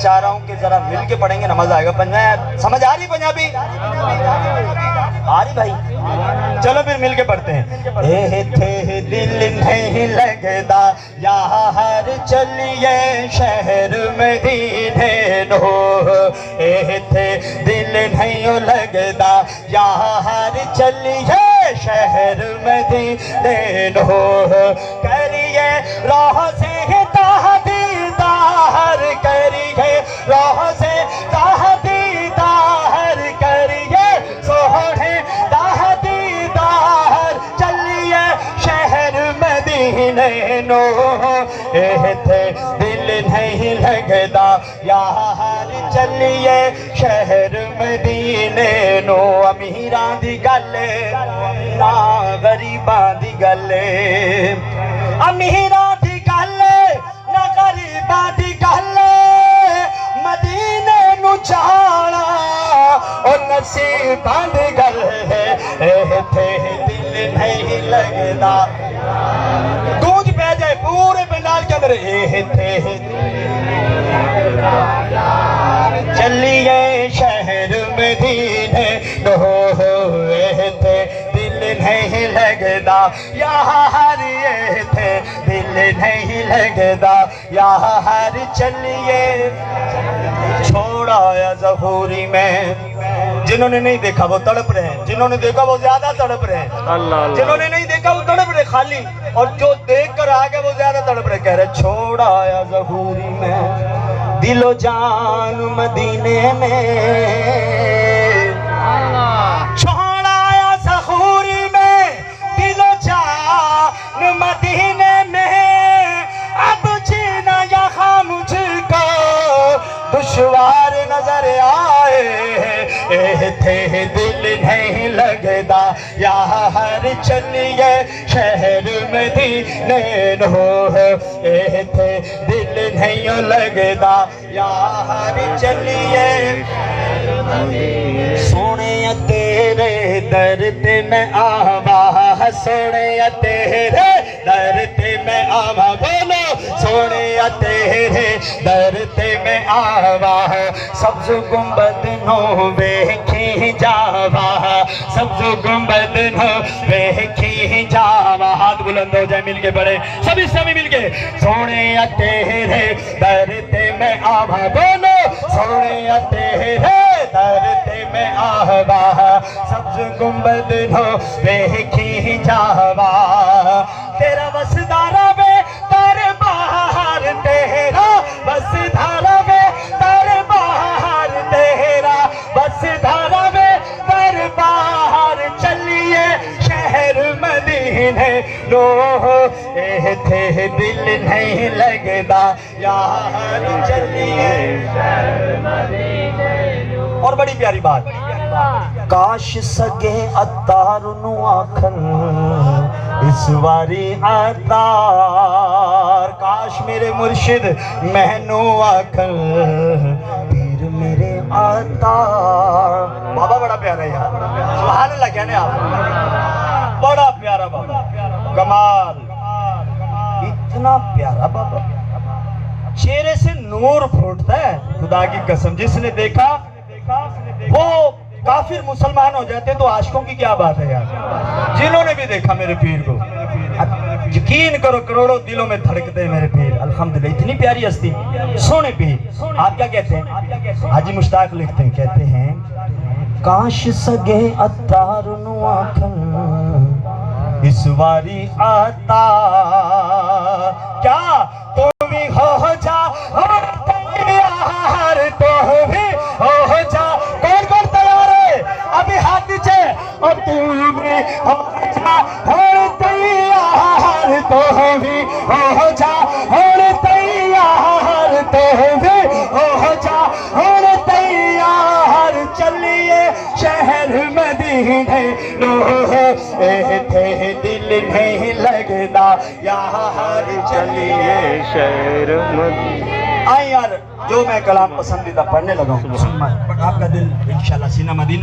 चाह रहा हूँ कि जरा मिल के पढ़ेंगे ना, मजा आएगा। पंजाब समझ आ रही? पंजाबी आ रही भाई? चलो फिर मिल के पढ़ते हैं। ए थे दिल नहीं लगदा यहाँ हर चलिए शहर मदीने नो। ए थे दिल नहीं लगदा यहाँ हर चलिए शहर मदीने नो। करिए राह से दीदार करिए, राह से दीदार करिए, सोहने दीदार चलिए शहर मदीने नो। थे दिल नहीं लगदा यार चलिए शहर मदीने नो। अमीरां दी गल ना गरीबां दी गल, अमीरां दी गल ना गरीबां दी गल। मदीने नु जाना ओ नसीबां दी गल है। थे दिल नहीं लगदा, गूंज पै जाए पूरे पंडाल के अंदर। थे चलिए शहर मदीने नो। थे दिल नहीं लगदा यहाँ हर, ये थे दिल नहीं लगदा यहाँ हर चलिए। छोड़ आया ज़हूरी में, जिन्होंने नहीं देखा वो तड़प रहे हैं, जिन्होंने देखा वो ज्यादा तड़प रहे हैं। जिन्होंने नहीं देखा वो तड़प रहे खाली, और जो देख कर आ गए वो ज्यादा तड़प रहे। कह रहे छोड़ आया ज़हूरी में दिलो जान मदीने में। छोड़ आया ज़हूरी में दिलो जान मदीने में। अब जीना यहाँ मुझको दुश्वार नजर आए। थे दिल नहीं लगदा यहाँ हर चलिए शहर मदीने नो। थे दिल नहीं लगदा यहाँ हर चलिए। सोने तेरे दर ते मैं आवा, सोने तेरे दर ते मैं आवा। बोलो सोने तेरे दर ते मैं आवा। सब्ज गुंबद नो वेखी जावा, सब्ज गुंबद नो वेखी जावा। हाथ बुलंद हो जाए, मिलके पढ़े सभी सभी मिलके। सोने तेरे दर ते मैं आवा। बोलो सोने तेरे दर ते मैं आवा। सब्ज गुंबद नो वेखी जावा। तेरा बसदारा वे दरबार तेरा, बसदारा वे दरबार तेरा, बसदारा वे दरबार चलिए शहर मदीने नो। थे दिल नहीं लगदा यार चलिए शहर मदीने नो। और बड़ी प्यारी बात, काश सगे अतार नु आखन इस बारी अतार। काश मेरे मुर्शिद मैनू आखन पीर मेरे अतार। बाबा बड़ा प्यारा यार, सुभान अल्लाह कहने आप, बड़ा प्यारा बाबा, कमाल, इतना प्यारा बाबा। चेहरे से नूर फूटता है, खुदा की कसम। जिसने देखा वो काफिर मुसलमान हो जाते तो आशिकों की क्या बात है यार। जिन्होंने भी देखा मेरे पीर को, यकीन करो करोड़ों दिलों में धड़कते हैं मेरे पीर। अल्हम्दुलिल्लाह इतनी प्यारी हस्ती, सोने पीर। आप क्या कहते हैं? हाजी मुश्ताक लिखते हैं, कहते हैं काश सगे अतार नु आखन इस बारी आता। क्या तुम भी हो जा यार, तो भी हो जा। कौन कौन तैयार है? अभी हाथ नीचे। और तुम भी हो जा तैयार, तो भी हो जा तैयार, तो भी हो जा तैयार चलिए शहर मदीने नो। थे दिल नहीं लगदा यहाँ चलिए शहर मदीने। आए यार, जो मैं कलाम पसंदीदा पढ़ने लगा हूँ, आपका दिल इंशाल्लाह सीना मदीना